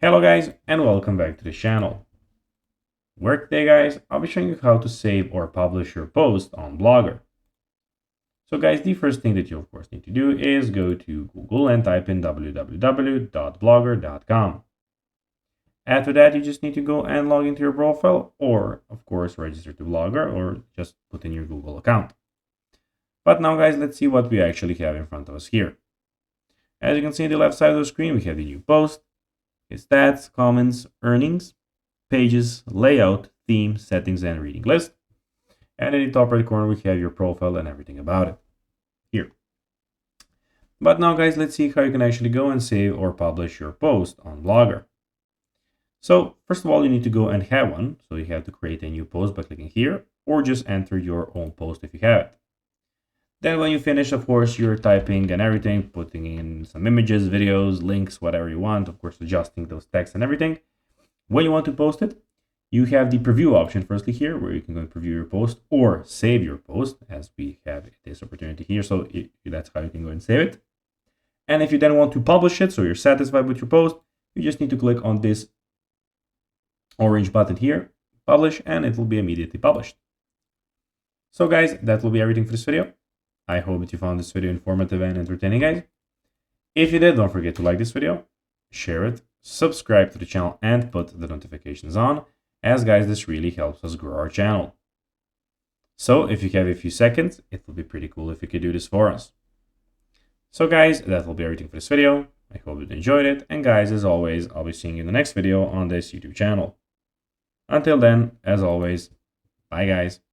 Hello guys and welcome back to the channel, where today guys I'll be showing you how to save or publish your post on Blogger. So guys, the first thing that you of course need to do is go to Google and type in www.blogger.com. After that, you just need to go and log into your profile, or of course register to Blogger, or just put in your Google account. But now guys, let's see what we actually have in front of us here. As you can see on the left side of the screen, we have the new post, his stats, comments, earnings, pages, layout, theme, settings, and reading list. And in the top right corner, we have your profile and everything about it here. But now guys, let's see how you can actually go and save or publish your post on Blogger. So first of all, you need to go and have one. So you have to create a new post by clicking here, or just enter your own post if you have it. Then when you finish, of course, you're typing and everything, putting in some images, videos, links, whatever you want, of course, adjusting those texts and everything. When you want to post it, you have the preview option firstly here, where you can go and preview your post or save your post, as we have this opportunity here. So that's how you can go and save it. And if you then want to publish it, so you're satisfied with your post, you just need to click on this orange button here, publish, and it will be immediately published. So guys, that will be everything for this video. I hope that you found this video informative and entertaining, guys. If you did, don't forget to like this video, share it, subscribe to the channel, and put the notifications on, as guys, this really helps us grow our channel. So if you have a few seconds, it will be pretty cool if you could do this for us. So guys, that will be everything for this video. I hope you enjoyed it, and guys, as always, I'll be seeing you in the next video on this YouTube channel. Until then, as always, bye guys.